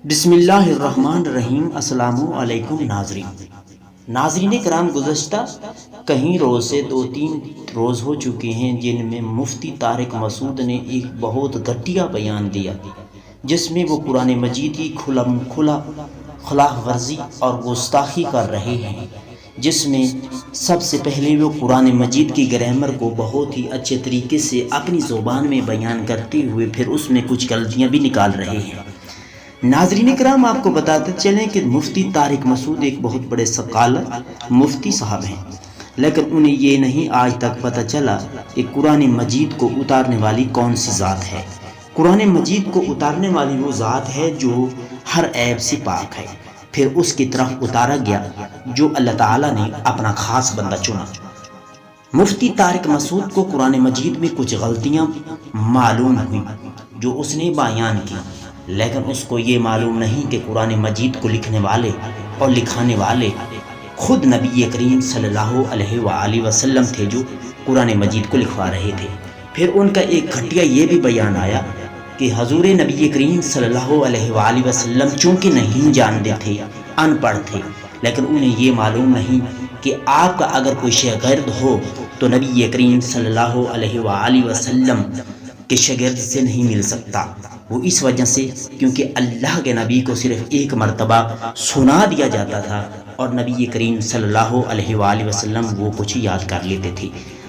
بسم اللہ الرحمن الرحیم۔ السلام علیکم ناظرین کرام، گزشتہ کہیں روز سے 2-3 روز ہو چکے ہیں جن میں مفتی طارق مسعود نے ایک بہت گھٹیا بیان دیا، جس میں وہ قرآن مجید کی خلاف ورزی اور گستاخی کر رہے ہیں، جس میں سب سے پہلے وہ قرآن مجید کی گرامر کو بہت ہی اچھے طریقے سے اپنی زبان میں بیان کرتے ہوئے پھر اس میں کچھ غلطیاں بھی نکال رہے ہیں۔ ناظرین کرام، آپ کو بتاتے چلیں کہ مفتی طارق مسعود ایک بہت بڑے سکالر مفتی صاحب ہیں، لیکن انہیں یہ نہیں آج تک پتہ چلا کہ قرآن مجید کو اتارنے والی کون سی ذات ہے۔ قرآن مجید کو اتارنے والی وہ ذات ہے جو ہر عیب سے پاک ہے، پھر اس کی طرف اتارا گیا جو اللہ تعالیٰ نے اپنا خاص بندہ چنا۔ مفتی طارق مسعود کو قرآن مجید میں کچھ غلطیاں معلوم ہوئی جو اس نے بیان کی، لیکن اس کو یہ معلوم نہیں کہ قرآن مجید کو لکھنے والے اور لکھانے والے خود نبی کریم صلی اللہ علیہ وآلہ وسلم تھے جو قرآن مجید کو لکھوا رہے تھے۔ پھر ان کا ایک گھٹیا یہ بھی بیان آیا کہ حضور نبی کریم صلی اللہ علیہ وآلہ وسلم چونکہ نہیں جانتے تھے، ان پڑھ تھے، لیکن انہیں یہ معلوم نہیں کہ آپ کا اگر کوئی شاگرد ہو تو نبی کریم صلی اللہ علیہ وآلہ وسلم کے شاگرد سے نہیں مل سکتا۔ وہ اس وجہ سے کیونکہ اللہ کے نبی کو صرف ایک مرتبہ سنا دیا جاتا تھا اور نبی کریم صلی اللہ علیہ وآلہ وسلم وہ کچھ یاد کر لیتے تھے۔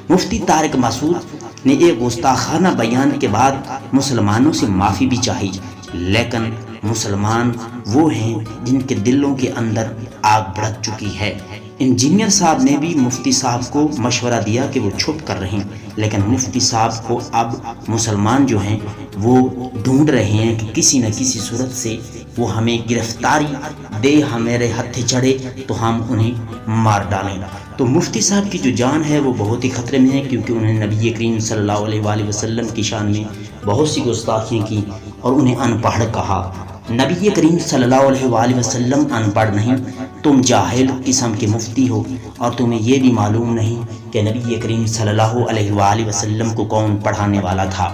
مفتی طارق مسعود نے ایک گستاخانہ بیان کے بعد مسلمانوں سے معافی بھی چاہی، لیکن مسلمان وہ ہیں جن کے دلوں کے اندر آگ بھڑک چکی ہے۔ انجینئر صاحب نے بھی مفتی صاحب کو مشورہ دیا کہ وہ چھپ کر رہیں، لیکن مفتی صاحب کو اب مسلمان جو ہیں وہ ڈھونڈ رہے ہیں کہ کسی نہ کسی صورت سے وہ ہمیں گرفتاری دے، ہمارے ہتھے چڑھے تو ہم انہیں مار ڈالیں۔ تو مفتی صاحب کی جو جان ہے وہ بہت ہی خطرے میں ہے، کیونکہ انہوں نے نبی کریم صلی اللہ علیہ وآلہ وسلم کی شان میں بہت سی گستاخیاں کی اور انہیں ان پڑھ کہا۔ نبی کریم صلی اللہ علیہ وآلہ وسلم ان پڑھ نہیں، تم جاہل قسم کے مفتی ہو، اور تمہیں یہ بھی معلوم نہیں کہ نبی کریم صلی اللہ علیہ وآلہ وسلم کو کون پڑھانے والا تھا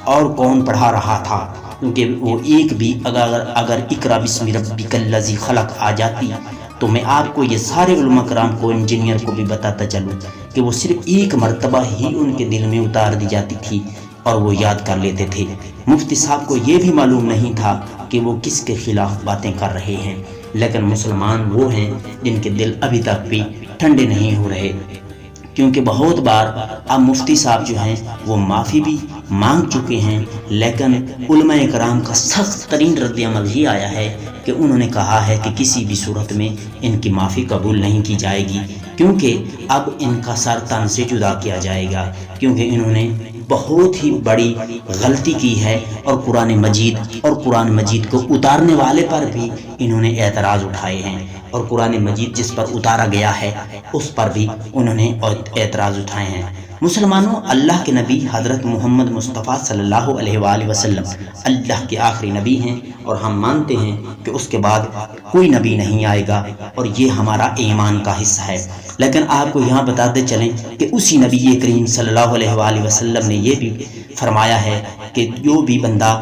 اور کون پڑھا رہا تھا، کیونکہ وہ ایک بھی اگر اقرا بسم ربک الذی خلق آ جاتی تو میں آپ کو یہ سارے علماء کرام کو، انجینئر کو بھی بتاتا چلوں کہ وہ صرف ایک مرتبہ ہی ان کے دل میں اتار دی جاتی تھی اور وہ یاد کر لیتے تھے۔ مفتی صاحب کو یہ بھی معلوم نہیں تھا کہ وہ کس کے خلاف باتیں کر رہے ہیں، لیکن مسلمان وہ ہیں جن کے دل ابھی تک بھی ٹھنڈے نہیں ہو رہے، کیونکہ بہت بار اب مفتی صاحب جو ہیں وہ معافی بھی مانگ چکے ہیں، لیکن علماء کرام کا سخت ترین رد عمل ہی آیا ہے کہ انہوں نے کہا ہے کہ کسی بھی صورت میں ان کی معافی قبول نہیں کی جائے گی، کیونکہ اب ان کا سر تن سے جدا کیا جائے گا، کیونکہ انہوں نے بہت ہی بڑی غلطی کی ہے اور قرآن مجید کو اتارنے والے پر بھی انہوں نے اعتراض اٹھائے ہیں، اور قرآن مجید جس پر اتارا گیا ہے اس پر بھی انہوں نے اعتراض اٹھائے ہیں۔ مسلمانوں، اللہ کے نبی حضرت محمد مصطفیٰ صلی اللہ علیہ وآلہ وسلم اللہ کے آخری نبی ہیں، اور ہم مانتے ہیں کہ اس کے بعد کوئی نبی نہیں آئے گا، اور یہ ہمارا ایمان کا حصہ ہے۔ لیکن آپ کو یہاں بتاتے چلیں کہ اسی نبی کریم صلی اللہ علیہ وآلہ وسلم نے یہ بھی فرمایا ہے کہ جو بھی بندہ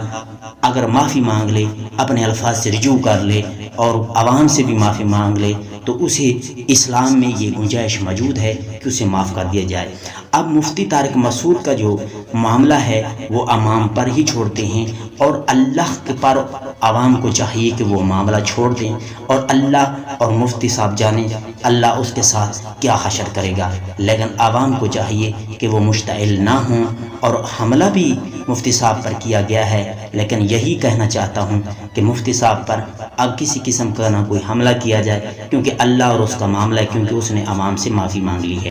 اگر معافی مانگ لے، اپنے الفاظ سے رجوع کر لے اور عوام سے بھی معافی مانگ لے تو اسے اسلام میں یہ گنجائش موجود ہے کہ اسے معاف کر دیا جائے۔ اب مفتی طارق مسعود کا جو معاملہ ہے وہ عوام پر ہی چھوڑتے ہیں، اور اللہ کے پر عوام کو چاہیے کہ وہ معاملہ چھوڑ دیں، اور اللہ اور مفتی صاحب جانے اللہ اس کے ساتھ کیا حشر کرے گا، لیکن عوام کو چاہیے کہ وہ مشتعل نہ ہوں۔ اور حملہ بھی مفتی صاحب پر کیا گیا ہے، لیکن یہی کہنا چاہتا ہوں کہ مفتی صاحب پر اب کسی قسم کا نہ کوئی حملہ کیا جائے، کیونکہ اللہ اور اس کا معاملہ ہے، کیونکہ اس نے عوام سے معافی مانگ لی ہے۔